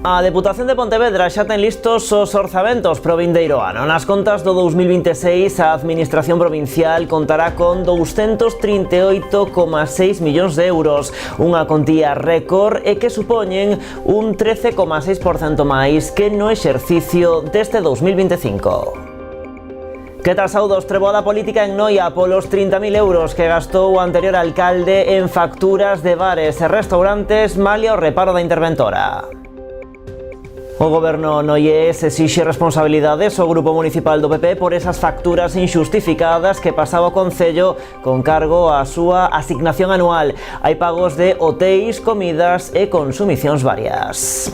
A Deputación de Pontevedra xa ten listos os orzamentos pro vindeiro ano. Nas contas do 2026, a Administración Provincial contará con 238,6 millóns de euros, unha contía récord e que supoñen un 13,6% máis que no exercicio deste 2025. Que tal, saudos? Treboada política en Noia polos 30.000 euros que gastou o anterior alcalde en facturas de bares e restaurantes malia o reparo da interventora. O goberno noiés exixe responsabilidades ao Grupo Municipal do PP por esas facturas inxustificadas que pasaba o Concello con cargo á súa asignación anual. Hai pagos de hotéis, comidas e consumicións varias.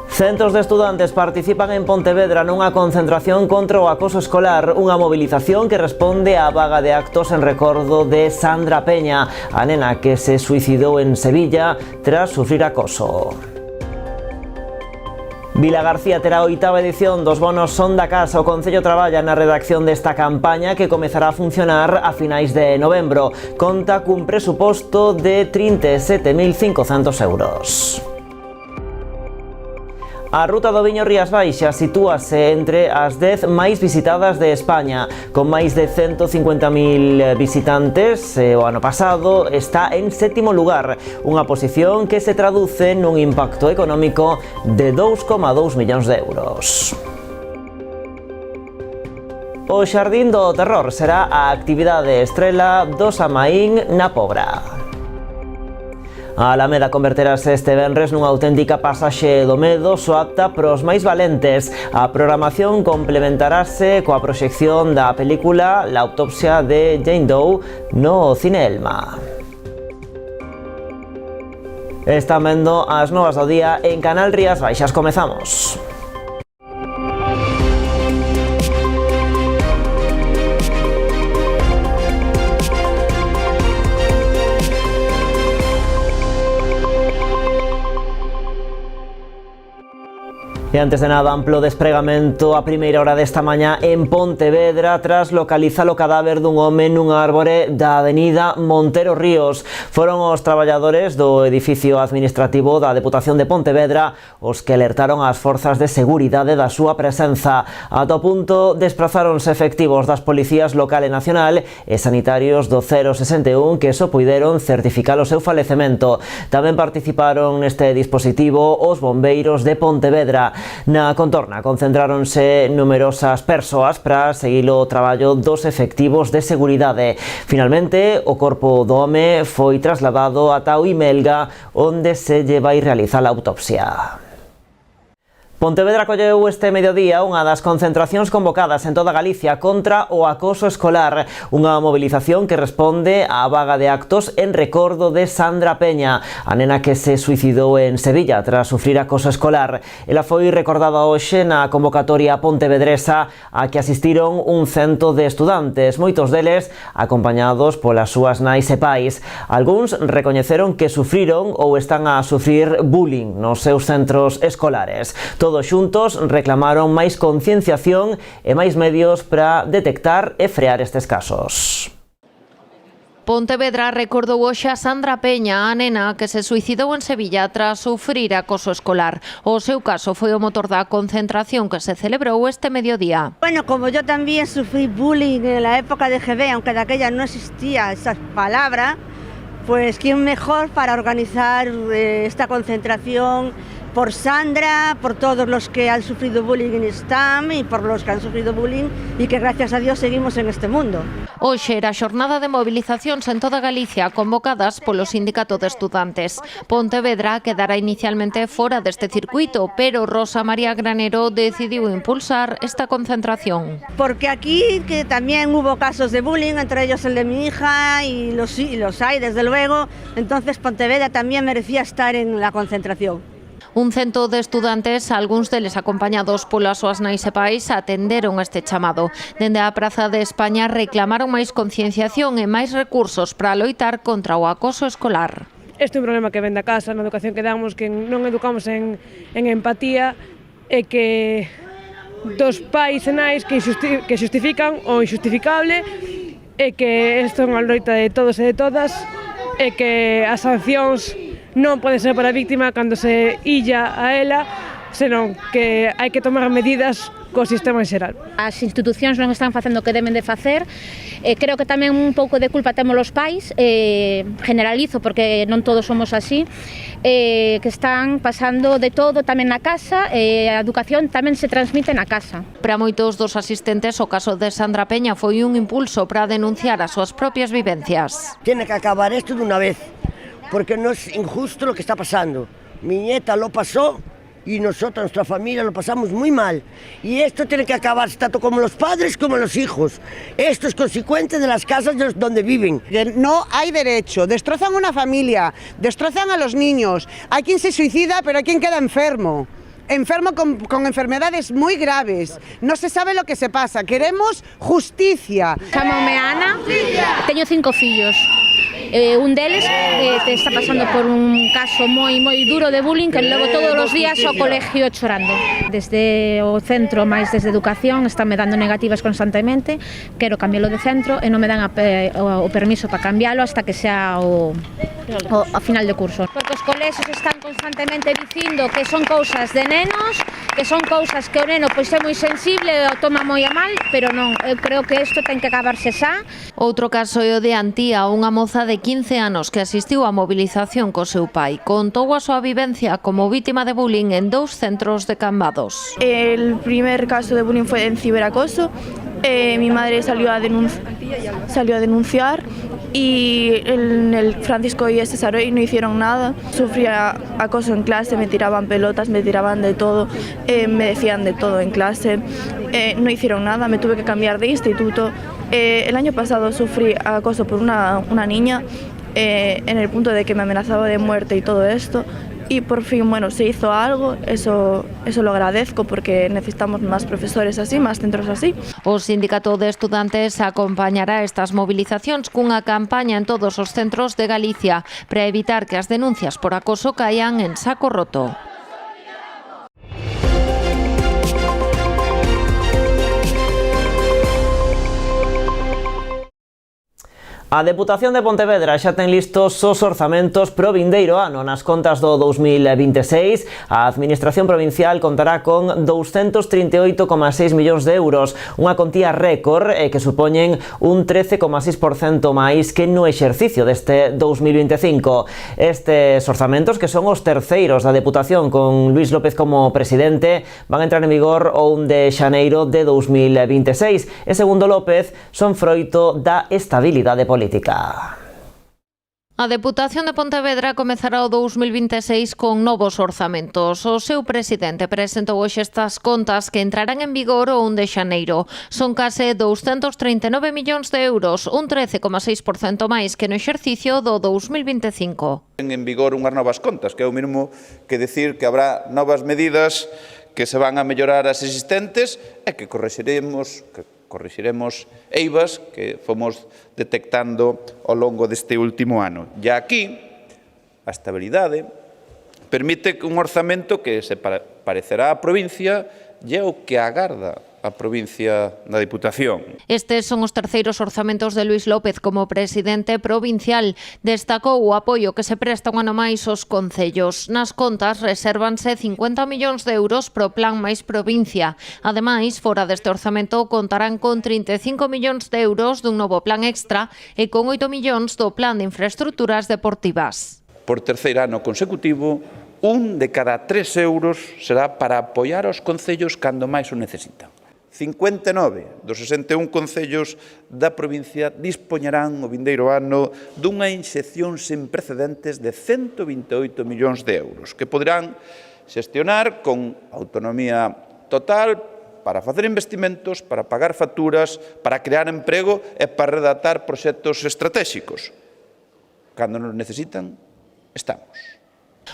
Centos de estudantes participan en Pontevedra nunha concentración contra o acoso escolar, unha movilización que responde á vaga de actos en recordo de Sandra Peña, a nena que se suicidou en Sevilla tras sufrir acoso. Vilagarcía terá a 8ª edición dos bonos Son da Casa. O Concello traballa na redacción desta campaña que comezará a funcionar a finais de novembro. Conta cun presuposto de 37.500 euros. A ruta do viño Rías Baixas sitúase entre as 10 máis visitadas de España. Con máis de 150.000 visitantes, o ano pasado está en 7º lugar, unha posición que se traduce nun impacto económico de 2,2 millóns de euros. O Xardín do Terror será a actividade estrela do Samaín na Pobra. A Alameda converterase este venres nunha auténtica pasaxe do medo só apta pros máis valentes. A programación complementarase coa proxección da película La autopsia de Jane Doe no Cine Elma. Están vendo as novas do día en Canal Rías Baixas. Comezamos. E antes de nada, amplo despregamento a primeira hora desta mañá en Pontevedra tras localizar o cadáver dun home nunha árbore da avenida Montero Ríos. Foron os traballadores do edificio administrativo da Deputación de Pontevedra os que alertaron ás forzas de seguridade da súa presenza. Ata o punto desprazáronse efectivos das policías local e nacional e sanitarios do 061 que só puideron certificar o seu falecemento. Tamén participaron neste dispositivo os bombeiros de Pontevedra. Na contorna concentráronse numerosas persoas para seguir o traballo dos efectivos de seguridade. Finalmente, o corpo do home foi trasladado ata o Imelga, onde se lle vai realizar a autopsia. Pontevedra acolleu este mediodía unha das concentracións convocadas en toda Galicia contra o acoso escolar, unha movilización que responde á vaga de actos en recordo de Sandra Peña, a nena que se suicidou en Sevilla tras sufrir acoso escolar. Ela foi recordada hoxe na convocatoria pontevedresa a que asistiron un cento de estudantes, moitos deles acompañados polas súas nais e pais. Algúns recoñeceron que sufriron ou están a sufrir bullying nos seus centros escolares. Todos xuntos reclamaron máis concienciación e máis medios para detectar e frear estes casos. Pontevedra recordou hoxe a Sandra Peña, a nena que se suicidou en Sevilla tras sufrir acoso escolar. O seu caso foi o motor da concentración que se celebrou este mediodía. Bueno, como yo también sufrí bullying en la época de GB, aunque de aquella no existía esa palabra, pues quién mejor para organizar esta concentración por Sandra, por todos los que han sufrido bullying en STAM y por los que han sufrido bullying y que gracias a Dios seguimos en este mundo. Hoxe era xornada de movilizacións en toda Galicia convocadas polo Sindicato de Estudantes. Pontevedra quedará inicialmente fora deste circuito, pero Rosa María Granero decidiu impulsar esta concentración. Porque aquí que también hubo casos de bullying, entre ellos el de mi hija y los hay desde luego, entonces Pontevedra también merecía estar en la concentración. Un cento de estudantes, algúns deles acompañados polas súas nais e pais, atenderon este chamado. Dende a Praza de España reclamaron máis concienciación e máis recursos para loitar contra o acoso escolar. Este é un problema que ven da casa, na educación que damos, que non educamos en empatía e que dos pais e nais que xustifican o injustificable e que isto é unha loita de todos e de todas e que as sancións non pode ser para a víctima cando se illa a ela, senón que hai que tomar medidas co sistema en xeral. As institucións non están facendo o que deben de facer. Creo que tamén un pouco de culpa temos os pais, generalizo porque non todos somos así, que están pasando de todo tamén na casa, a educación tamén se transmite na casa. Para moitos dos asistentes, o caso de Sandra Peña foi un impulso para denunciar as súas propias vivencias. Tiene que acabar esto de una vez, porque no es injusto lo que está pasando. Mi nieta lo pasó y nosotros, nuestra familia, lo pasamos muy mal. Y esto tiene que acabar tanto como los padres como los hijos. Esto es consecuente de las casas donde viven. No hay derecho, destrozan una familia, destrozan a los niños. Hay quien se suicida, pero hay quien queda enfermo. Enfermo con enfermedades moi graves. Non se sabe lo que se pasa. Queremos justicia. Chámame Ana, teño 5 fillos. Un deles te está pasando por un caso moi duro de bullying que logo todos os días ao colegio chorando. Desde o centro, máis desde educación, están me dando negativas constantemente. Quero cambiálo de centro e non me dan o permiso para cambiálo hasta que sea a final de curso. Porque os colexios están constantemente dicindo que son cousas de nenos, que son cousas que o neno pois é moi sensible e o toma moi a mal, pero non, eu creo que isto ten que acabarse xa. Outro caso é o de Antía, unha moza de 15 anos que asistiu á movilización co seu pai. Contou a súa vivencia como vítima de bullying en 2 centros de Cambados. El primer caso de bullying fue en ciberacoso. Mi madre salió a denunciar y en el Francisco y ese Saroy no hicieron nada. Sufría acoso en clase, me tiraban pelotas, me tiraban de todo, me decían de todo en clase. No hicieron nada, me tuve que cambiar de instituto. El año pasado sufrí acoso por una niña en el punto de que me amenazaba de muerte y todo esto. Y por fin, bueno, se hizo algo, eso lo agradezco porque necesitamos más profesores así, más centros así. O Sindicato de Estudantes acompañará estas movilizacións cunha campaña en todos os centros de Galicia para evitar que as denuncias por acoso caian en saco roto. A Deputación de Pontevedra xa ten listos os orzamentos pro vindeiro ano. Nas contas do 2026, a Administración Provincial contará con 238,6 millóns de euros, unha contía récord que supoñen un 13,6% máis que no exercicio deste 2025. Estes orzamentos, que son os terceiros da Deputación con Luís López como presidente, van a entrar en vigor o 1 de xaneiro de 2026 e, segundo López, son froito da estabilidade política. A Deputación de Pontevedra comezará o 2026 con novos orzamentos. O seu presidente presentou hoxe estas contas que entrarán en vigor o 1 de xaneiro. Son case 239 millóns de euros, un 13,6% máis que no exercicio do 2025. En vigor unhas novas contas, que é o mesmo que decir que habrá novas medidas que se van a mellorar as existentes e que corrixiremos eivas que fomos detectando ao longo deste último ano. E aquí, a estabilidade permite un orzamento que se parecerá á provincia e é o que agarda a provincia da Diputación. Estes son os terceiros orzamentos de Luís López como presidente provincial. Destacou o apoio que se presta un ano máis aos concellos. Nas contas resérvanse 50 millóns de euros pro Plan Máis Provincia. Ademais, fora deste orzamento contarán con 35 millóns de euros dun novo plan extra e con 8 millóns do Plan de Infraestructuras Deportivas. Por terceiro ano consecutivo, 1 de cada 3 euros será para apoiar aos concellos cando máis o necesitan. 59 dos 61 concellos da provincia dispoñerán o vindeiro ano dunha inxección sen precedentes de 128 millóns de euros que poderán xestionar con autonomía total para facer investimentos, para pagar facturas, para crear emprego e para redactar proxectos estratégicos. Cando nos necesitan, estamos.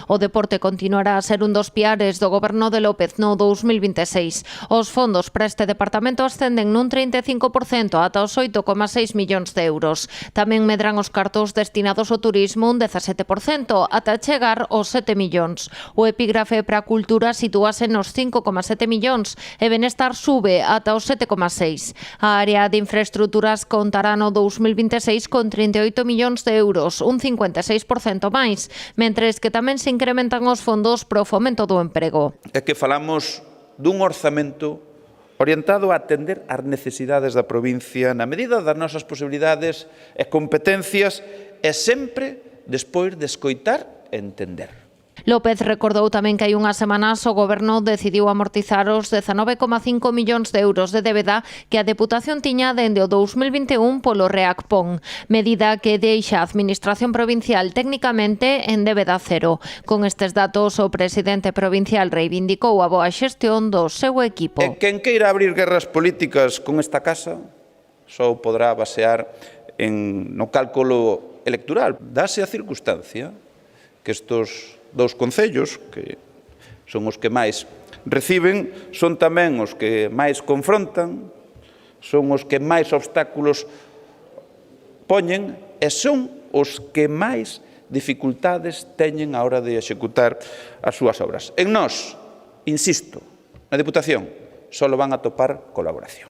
O deporte continuará a ser un dos piares do goberno de López no 2026. Os fondos para este departamento ascenden nun 35% ata os 8,6 millóns de euros. Tamén medran os cartos destinados ao turismo un 17%, ata chegar aos 7 millóns. O epígrafe para a cultura sitúase nos 5,7 millóns e benestar sube ata os 7,6. A área de infraestruturas contará no 2026 con 38 millóns de euros, un 56% máis, mentres que tamén se incrementan os fondos para o fomento do emprego. É que falamos dun orzamento orientado a atender as necesidades da provincia na medida das nosas posibilidades e competencias e sempre despois de escoitar e entender. López recordou tamén que hai unhas semanas o Goberno decidiu amortizar os 19,5 millóns de euros de débeda que a Deputación tiña dende o 2021 polo REACPON, medida que deixa a Administración Provincial técnicamente en débeda cero. Con estes datos, o presidente provincial reivindicou a boa xestión do seu equipo. E quen queira abrir guerras políticas con esta casa só podrá basear no cálculo electoral. Dase a circunstancia que estos dous concellos, que son os que máis reciben, son tamén os que máis confrontan, son os que máis obstáculos poñen e son os que máis dificultades teñen a hora de executar as súas obras. En nós, insisto, na Deputación, só van a topar colaboración.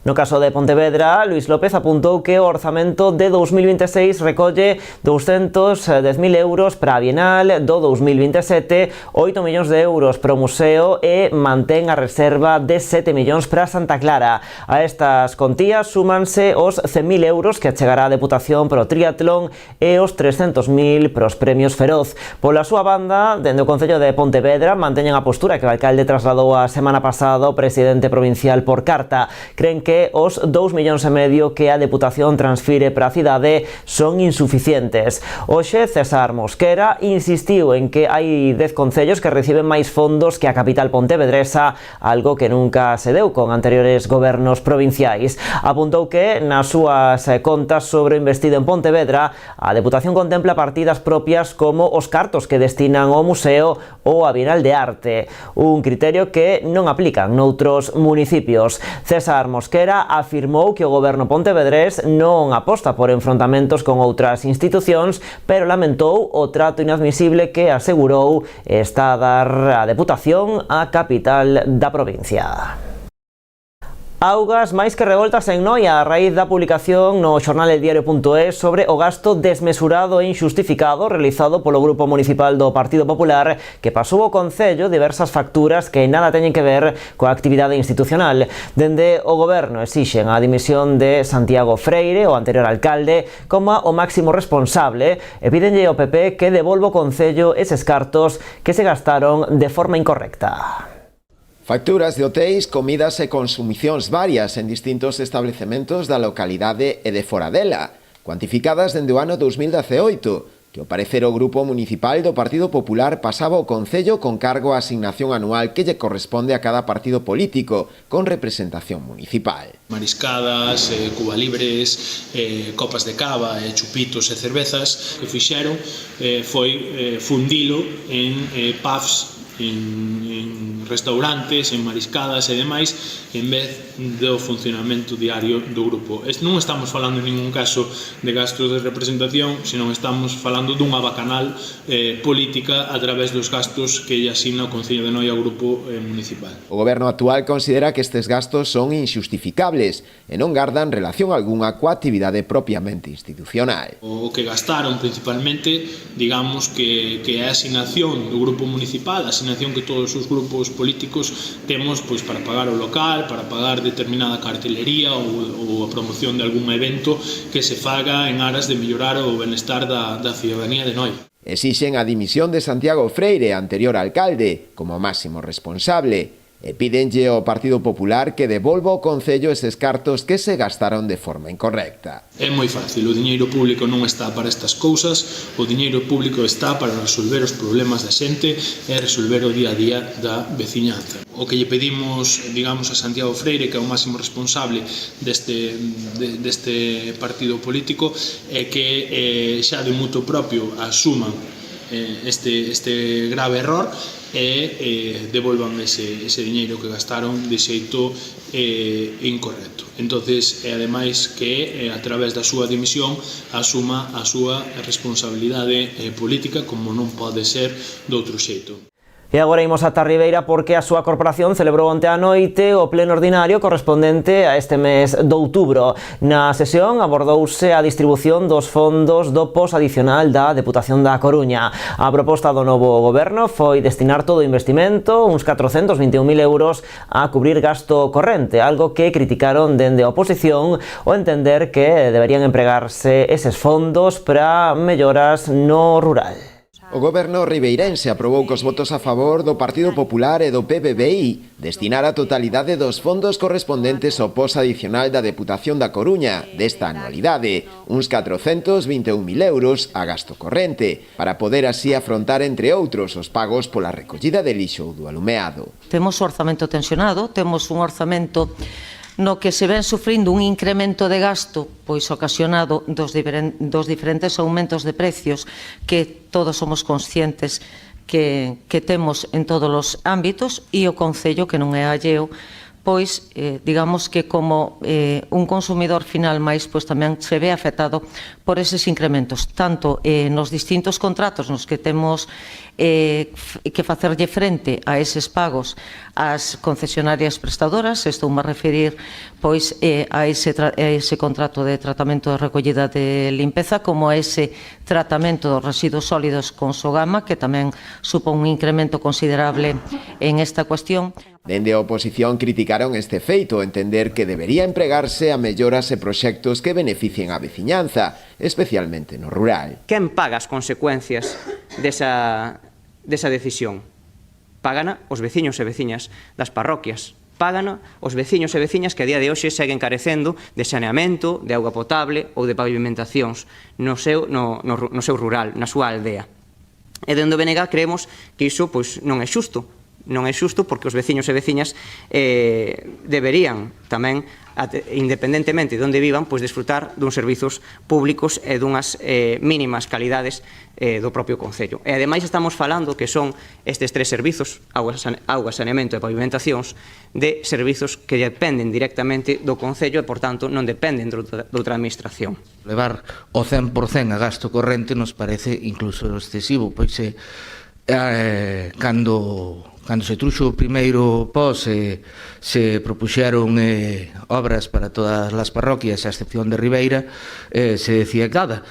No caso de Pontevedra, Luís López apuntou que o orzamento de 2026 recolle 210.000 euros para a Bienal, do 2027 8 millóns de euros para o museo e mantén a reserva de 7 millóns para Santa Clara. A estas contías súmanse os 100.000 euros que achegará a Deputación para o triatlón e os 300.000 para os premios Feroz. Pola súa banda, dende o Concello de Pontevedra manteñen a postura que o alcalde trasladou a semana pasada ao presidente provincial por carta. Creen que os 2,5 millóns que a Deputación transfire para a cidade son insuficientes. Hoxe, César Mosquera insistiu en que hai 10 concellos que reciben máis fondos que a capital pontevedresa, algo que nunca se deu con anteriores gobernos provinciais. Apuntou que nas súas contas sobre o investido en Pontevedra, a Deputación contempla partidas propias como os cartos que destinan ao museo ou a Bienal de Arte, un criterio que non aplican noutros municipios. César Mosquera afirmou que o goberno pontevedrés non aposta por enfrontamentos con outras institucións, pero lamentou o trato inadmisible que asegurou está a dar a Deputación á capital da provincia. Augas máis que revoltas en Noia a raíz da publicación no xornal eldiario.es sobre o gasto desmesurado e injustificado realizado polo Grupo Municipal do Partido Popular que pasou ao Concello diversas facturas que nada teñen que ver coa actividade institucional. Dende o Goberno exixen a dimisión de Santiago Freire, o anterior alcalde, como o máximo responsable e pídenlle ao PP que devolva ao Concello eses cartos que se gastaron de forma incorrecta. Facturas de hotéis, comidas e consumicións varias en distintos establecementos da localidade e de fora dela, cuantificadas dende o ano 2018, que ao parecer o Grupo Municipal do Partido Popular pasaba ao Concello con cargo a asignación anual que lle corresponde a cada partido político con representación municipal. Mariscadas, cubalibres, copas de cava, chupitos e cervezas que fixeron foi fundilo en pubs, en restaurantes, en mariscadas e demais, en vez do funcionamento diario do grupo. Non estamos falando en ningún caso de gastos de representación, senón estamos falando dunha bacanal política a través dos gastos que lle asigna o Concello de Noia ao grupo municipal. O goberno actual considera que estes gastos son inxustificables e non gardan relación algunha coa actividade propiamente institucional. O que gastaron principalmente, digamos que é a asignación do grupo municipal, a asignación que todos os grupos políticos temos pois para pagar o local, para pagar determinada cartelería ou a promoción de algún evento que se faga en aras de mellorar o benestar da ciudadanía de Noia. Exixen a dimisión de Santiago Freire, anterior alcalde, como máximo responsable, e pídenlle ao Partido Popular que devolva ao Concello eses cartos que se gastaron de forma incorrecta. É moi fácil, o diñeiro público non está para estas cousas, o diñeiro público está para resolver os problemas da xente e resolver o día a día da veciñanza. O que lle pedimos, digamos, a Santiago Freire, que é o máximo responsable deste partido político, é que xa de mutuo propio asuman este grave error e devolvan ese diñeiro que gastaron de xeito incorrecto. Entonces, ademais que a través da súa dimisión asuma a súa responsabilidade política, como non pode ser de outro xeito. E agora imos ata Ribeira porque a súa corporación celebrou onte á noite o pleno ordinario correspondente a este mes de outubro. Na sesión abordouse a distribución dos fondos do POS adicional da Deputación da Coruña. A proposta do novo goberno foi destinar todo o investimento, uns 421.000 euros, a cubrir gasto corrente, algo que criticaron dende a oposición o entender que deberían empregarse eses fondos para melloras no rural. O goberno ribeirense aprobou cos votos a favor do Partido Popular e do PPBI destinar a totalidade dos fondos correspondentes ao POS adicional da Deputación da Coruña desta anualidade, uns 421.000 euros a gasto corrente, para poder así afrontar, entre outros, os pagos pola recollida de lixo do alumeado. Temos o orzamento tensionado, temos un orzamento no que se ven sufrindo un incremento de gasto pois ocasionado dos diferentes aumentos de precios que todos somos conscientes que temos en todos os ámbitos, e o Concello, que non é alleo, pois, digamos que como un consumidor final máis, pois tamén se ve afectado por eses incrementos, tanto nos distintos contratos nos que temos que facerlle frente a eses pagos ás concesionarias prestadoras, estou a referir pois a ese contrato de tratamento de recollida de limpeza, como a ese tratamento dos residuos sólidos con Sogama, que tamén supón un incremento considerable en esta cuestión. Dende a oposición criticaron este feito, entender que debería empregarse a melloras e proxectos que beneficien a veciñanza, especialmente no rural. Quen paga as consecuencias desa decisión? Págana os veciños e veciñas das parroquias, págana os veciños e veciñas que a día de hoxe seguen carecendo de saneamento, de auga potable ou de pavimentacións no seu rural, na súa aldea. E dende o BNG creemos que iso pois non é xusto. Non é xusto porque os veciños e veciñas deberían tamén, independentemente de onde vivan, pois desfrutar duns servizos públicos e dunhas mínimas calidades do propio Concello. E ademais estamos falando que son estes tres servizos, auga, saneamento e pavimentacións, de servizos que dependen directamente do Concello e, por tanto, non dependen de outra administración. Levar o 100% a gasto corrente nos parece incluso excesivo, pois cando se truxo o primeiro POS se propuxeron obras para todas as parroquias, a excepción de Ribeira, se decía cada.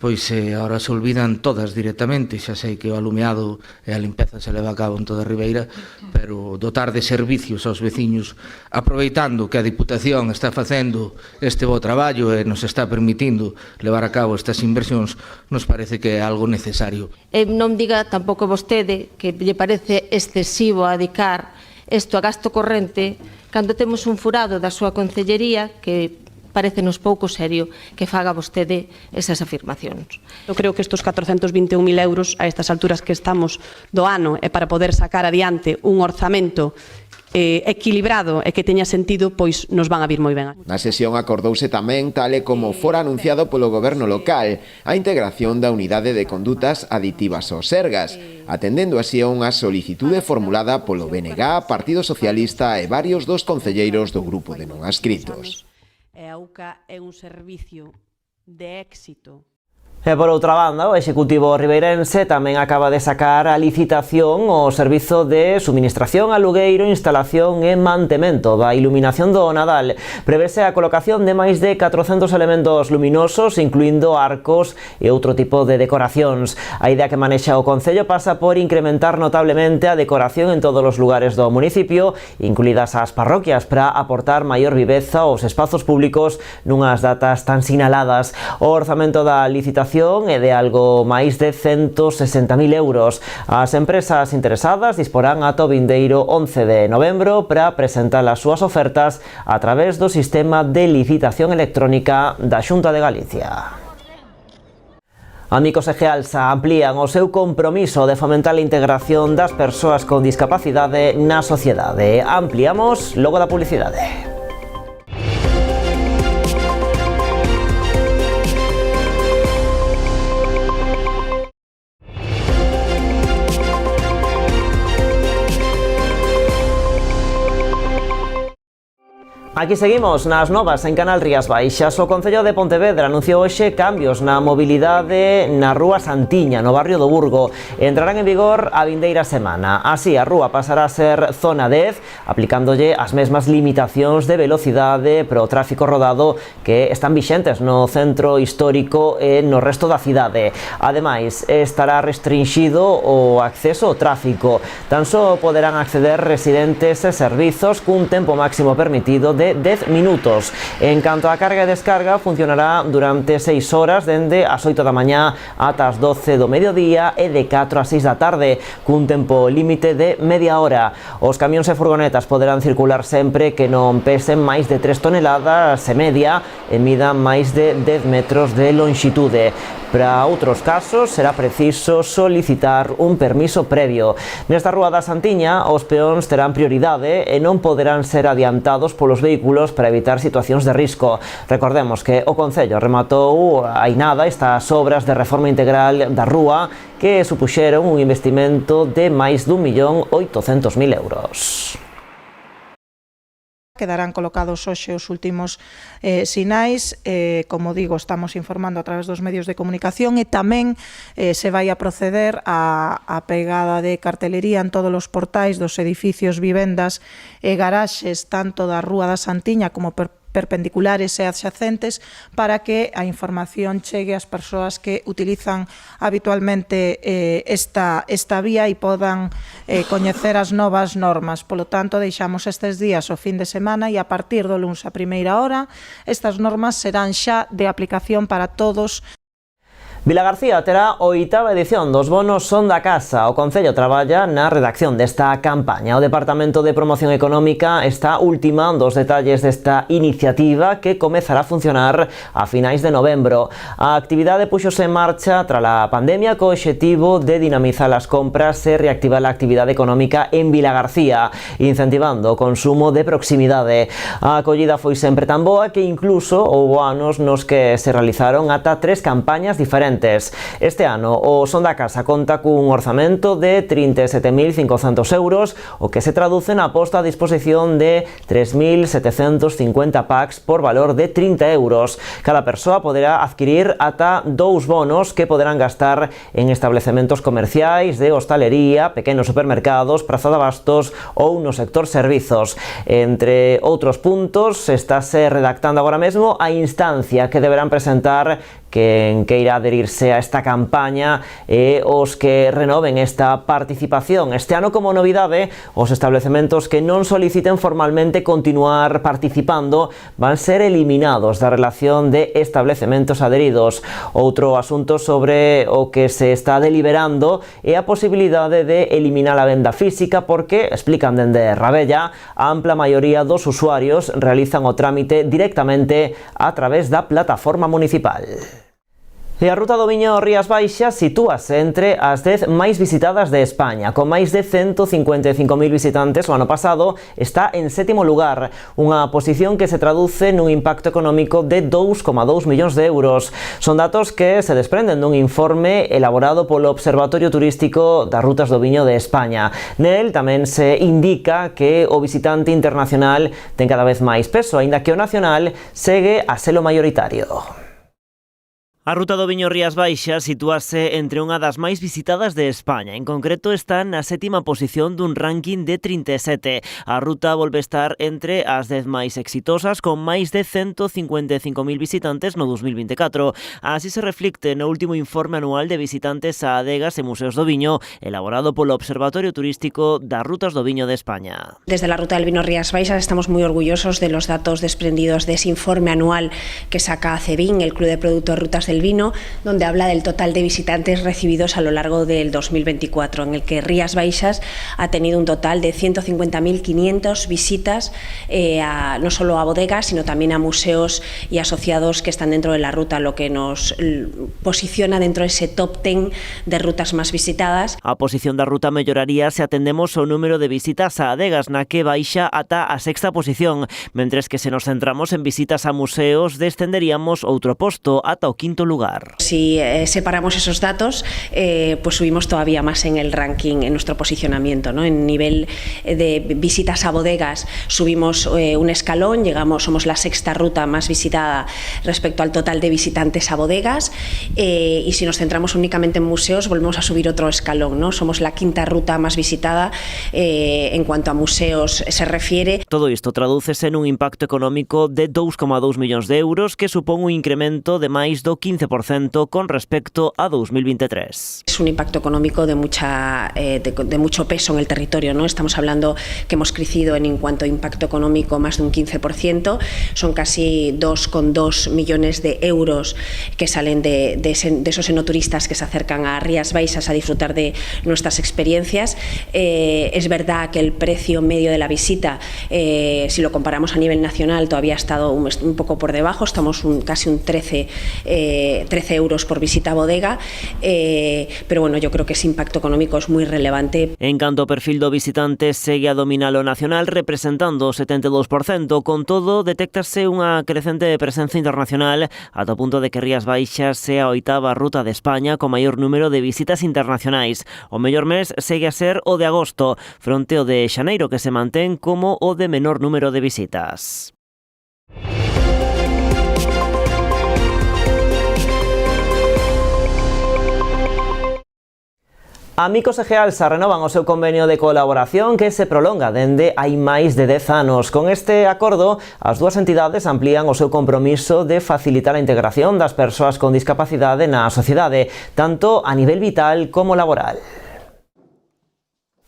Pois agora se olvidan todas directamente, xa sei que o alumeado e a limpeza se leva a cabo en toda Ribeira, pero dotar de servicios aos veciños, aproveitando que a Diputación está facendo este bo traballo e nos está permitindo levar a cabo estas inversións, nos parece que é algo necesario. Non diga tampouco vostede que lle parece excesivo adicar isto a gasto corrente cando temos un furado da súa concellería que parecenos pouco serio que faga vostede esas afirmacións. Eu creo que estes 421.000 euros a estas alturas que estamos do ano é para poder sacar adiante un orzamento equilibrado e que teña sentido, pois nos van a vir moi ben. Na sesión acordouse tamén, tal e como fora anunciado polo goberno local, a integración da unidade de condutas aditivas aos Sergas, atendendo así a unha solicitude formulada polo BNG, Partido Socialista e varios dos concelleiros do grupo de non adscritos. E a UCA é un servicio de éxito. E por outra banda, o Executivo ribeirense tamén acaba de sacar a licitación o servizo de suministración, alugueiro, instalación e mantemento da iluminación do Nadal. Prevese a colocación de máis de 400 elementos luminosos, incluindo arcos e outro tipo de decoracións. A idea que manexa o Concello pasa por incrementar notablemente a decoración en todos os lugares do municipio, incluídas as parroquias, para aportar maior viveza aos espazos públicos nunhas datas tan sinaladas. O orzamento da licitación é de algo máis de 160.000 euros. As empresas interesadas disporán ata o vindeiro 11 de novembro para presentar as súas ofertas a través do sistema de licitación electrónica da Xunta de Galicia. Amigos e Gealsa amplían o seu compromiso de fomentar a integración das persoas con discapacidade na sociedade. Ampliamos logo da publicidade. Aquí seguimos nas novas en Canal Rías Baixas. O Concello de Pontevedra anunciou hoxe cambios na mobilidade na Rúa Santiña, no barrio do Burgo. Entrarán en vigor a vindeira semana. Así, a rúa pasará a ser zona 10, aplicándolle as mesmas limitacións de velocidade para o tráfico rodado que están vixentes no centro histórico e no resto da cidade. Ademais, estará restringido o acceso ao tráfico. Tan só poderán acceder residentes e servizos cun tempo máximo permitido de 10 minutos. En canto á carga e descarga, funcionará durante 6 horas dende as 8 da mañá ata as 12 do mediodía e de 4 a 6 da tarde, cun tempo límite de media hora. Os camións e furgonetas poderán circular sempre que non pesen máis de 3 toneladas e media e midan máis de 10 metros de lonxitude. Para outros casos será preciso solicitar un permiso previo. Nesta Rúa da Santiña, os peóns terán prioridade e non poderán ser adiantados polos vehículos para evitar situacións de risco. Recordemos que o Concello rematou hai nada estas obras de reforma integral da rúa que supuxeron un investimento de máis de 1.800.000 euros. Quedarán colocados hoxe os últimos sinais, como digo, estamos informando a través dos medios de comunicación e tamén se vai a proceder a pegada de cartelería en todos os portais dos edificios, vivendas e garaxes tanto da Rúa da Santiña como perpendiculares e adxacentes para que a información chegue ás persoas que utilizan habitualmente esta vía e podan coñecer as novas normas. Polo tanto, deixamos estes días o fin de semana e a partir do luns a primeira hora estas normas serán xa de aplicación para todos. Vilagarcía terá a 8ª edición dos bonos Son da Casa. O Concello traballa na redacción desta campaña. O Departamento de Promoción Económica está ultimando os detalles desta iniciativa que comezará a funcionar a finais de novembro. A actividade puxose en marcha tras a pandemia co obxectivo de dinamizar as compras e reactivar a actividade económica en Vilagarcía, incentivando o consumo de proximidade. A acollida foi sempre tan boa que incluso houbo anos nos que se realizaron ata 3 campañas diferentes. Este ano o Son da Casa conta cun orzamento de 37.500 euros, o que se traduce na posta a disposición de 3.750 packs por valor de 30 euros. Cada persoa poderá adquirir ata 2 bonos que poderán gastar en establecementos comerciais, de hostalería, pequenos supermercados, praza de abastos ou no sector servizos. Entre outros puntos, estáse redactando agora mesmo a instancia que deberán presentar quen queira adherirse a esta campaña e os que renoven esta participación. Este ano, como novidade, os establecementos que non soliciten formalmente continuar participando van ser eliminados da relación de establecementos adheridos. Outro asunto sobre o que se está deliberando é a posibilidade de eliminar a venda física porque, explican dende Rabella, a ampla maioría dos usuarios realizan o trámite directamente a través da plataforma municipal. E a Ruta do Viño Rías Baixas sitúase entre as 10 máis visitadas de España. Con máis de 155.000 visitantes o ano pasado, está en 7º lugar, unha posición que se traduce nun impacto económico de 2,2 millóns de euros. Son datos que se desprenden dun informe elaborado polo Observatorio Turístico das Rutas do Viño de España. Nel tamén se indica que o visitante internacional ten cada vez máis peso, aínda que o nacional segue a selo mayoritario. A Ruta do Viño Rías Baixas sitúase entre unha das máis visitadas de España. En concreto está na 7ª posición dun ranking de 37. A ruta volve estar entre as 10 máis exitosas con máis de 155.000 visitantes no 2024. Así se reflicte no último informe anual de visitantes a adegas e museos do viño elaborado polo Observatorio Turístico das Rutas do Viño de España. Desde la Ruta del Vino Rías Baixas estamos muy orgullosos de los datos desprendidos de ese informe anual que saca CEVIN, el Club de Productos Rutas del Vino, donde habla del total de visitantes recibidos a lo largo del 2024, en el que Rías Baixas ha tenido un total de 150.500 visitas no solo a bodegas, sino también a museos y asociados que están dentro de la ruta, lo que nos posiciona dentro de ese top 10 de rutas más visitadas. A posición da ruta melloraría se atendemos ao número de visitas a adegas, na que baixa ata a 6ª posición, mentres que se nos centramos en visitas a museos descenderíamos outro posto ata o 5º quinto lugar. Si separamos esos datos, pues subimos todavía más en el ranking, en nuestro posicionamiento, ¿no? En nivel de visitas a bodegas subimos un escalón, somos la sexta ruta más visitada respecto al total de visitantes a bodegas, y si nos centramos únicamente en museos volvemos a subir otro escalón, ¿no? Somos la quinta ruta más visitada en cuanto a museos se refiere. Todo isto tradúcese nun impacto económico de 2,2 millóns de euros que supón un incremento de máis do 15% con respecto a 2023. Es un impacto económico de mucho peso en el territorio, ¿no? Estamos hablando que hemos crecido en cuanto a impacto económico más de un 15%, son casi 2,2 millones de euros que salen de esos enoturistas que se acercan a Rías Baixas a disfrutar de nuestras experiencias. Es verdad que el precio medio de la visita, si lo comparamos a nivel nacional, todavía ha estado un poco por debajo, estamos casi un 13 euros por visita a bodega, pero bueno, yo creo que ese impacto económico es muy relevante. En canto ao perfil do visitante, segue a dominar o nacional representando o 72%, con todo detéctase unha crecente presenza internacional ata o punto de que Rías Baixas sea a oitava ruta de España con maior número de visitas internacionais. O mellor mes segue a ser o de agosto, fronte ao de xaneiro, que se mantén como o de menor número de visitas. Amicos e Gealsa renovan o seu convenio de colaboración que se prolonga dende hai máis de 10 anos. Con este acordo, as dúas entidades amplían o seu compromiso de facilitar a integración das persoas con discapacidade na sociedade, tanto a nivel vital como laboral.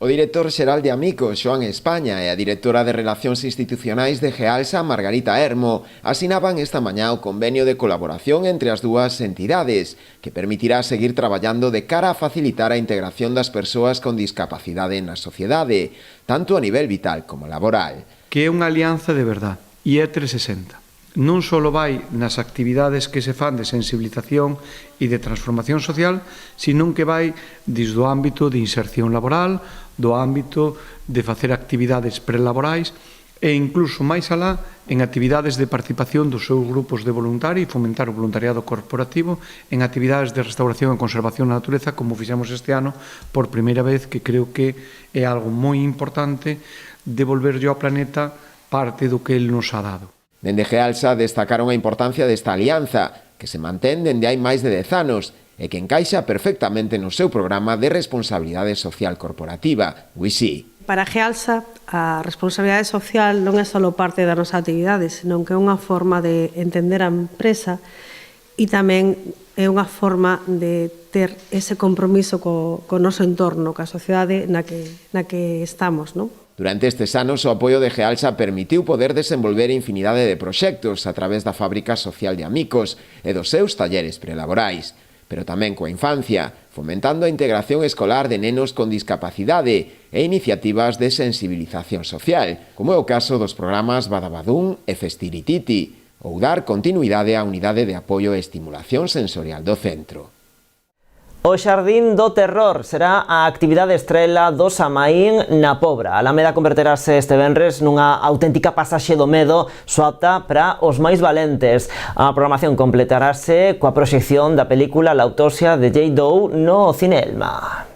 O director xeral de Amicos, Xoán España, e a directora de Relacións Institucionais de Gealsa, Margarita Hermo, asinaban esta mañá o convenio de colaboración entre as dúas entidades, que permitirá seguir traballando de cara a facilitar a integración das persoas con discapacidade na sociedade, tanto a nivel vital como laboral. Que é unha alianza de verdade, e é 360. Non só vai nas actividades que se fan de sensibilización e de transformación social, sino que vai desde o ámbito de inserción laboral, do ámbito de facer actividades prelaborais e incluso máis alá en actividades de participación dos seus grupos de voluntarios e fomentar o voluntariado corporativo en actividades de restauración e conservación da natureza, como fixemos este ano por primeira vez, que creo que é algo moi importante devolverlle ao planeta parte do que el nos ha dado. Dende Gealsa destacaron a importancia desta alianza, que se mantén dende hai máis de 10 anos e que encaixa perfectamente no seu programa de responsabilidade social corporativa, WISI. Para Gealsa, a responsabilidade social non é só parte da nosa actividade, senón que é unha forma de entender a empresa e tamén é unha forma de ter ese compromiso co noso entorno, coa sociedade na que estamos, non? Durante estes anos, o apoio de Gealsa permitiu poder desenvolver infinidade de proxectos a través da Fábrica Social de Amicos e dos seus talleres prelaborais, pero tamén coa infancia, fomentando a integración escolar de nenos con discapacidade e iniciativas de sensibilización social, como é o caso dos programas Badabadún e Festirititi, ou dar continuidade á unidade de apoio e estimulación sensorial do centro. O Xardín do Terror será a actividade estrela do Samaín na Pobra. A Alameda converterase este venres nunha auténtica pasaxe do medo só apta para os máis valentes. A programación completarase coa proxección da película La autopsia de Jane Doe no Cine Elma.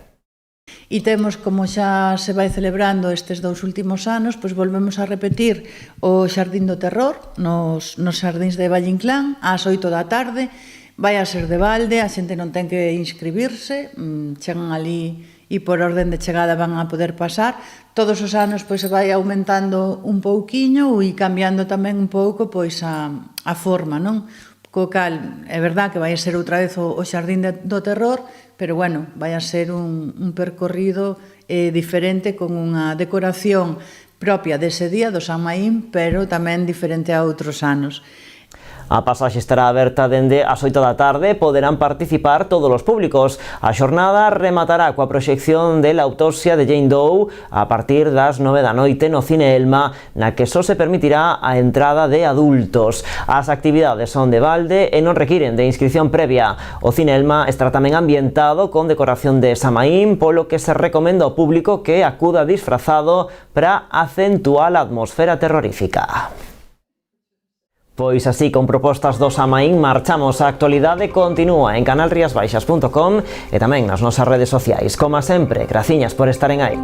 E temos, como xa se vai celebrando estes 2 últimos anos, pois volvemos a repetir o Xardín do Terror nos xardíns de Valle Inclán ás 8 da tarde. Vai a ser de balde, a xente non ten que inscribirse, chegan ali e por orden de chegada van a poder pasar. Todos os anos pois se vai aumentando un pouquiño e cambiando tamén un pouco pois a forma, non? Co cal, é verdad que vai a ser outra vez o Xardín do Terror, pero bueno, vai a ser un percorrido diferente con unha decoración propia dese día do San Maín, pero tamén diferente a outros anos. A pasaxe estará aberta dende as 8 da tarde, poderán participar todos os públicos. A xornada rematará coa proxección de La autopsia de Jane Doe a partir das 9 da noite no Cine Elma, na que só se permitirá a entrada de adultos. As actividades son de balde e non requiren de inscripción previa. O Cine Elma estará tamén ambientado con decoración de Samaín, polo que se recomenda ao público que acuda disfrazado para acentuar a atmosfera terrorífica. Pois así, con propostas do Samaín, marchamos. A actualidade continúa en canalriasbaixas.com e tamén nas nosas redes sociais. Como sempre, graciñas por estaren aí.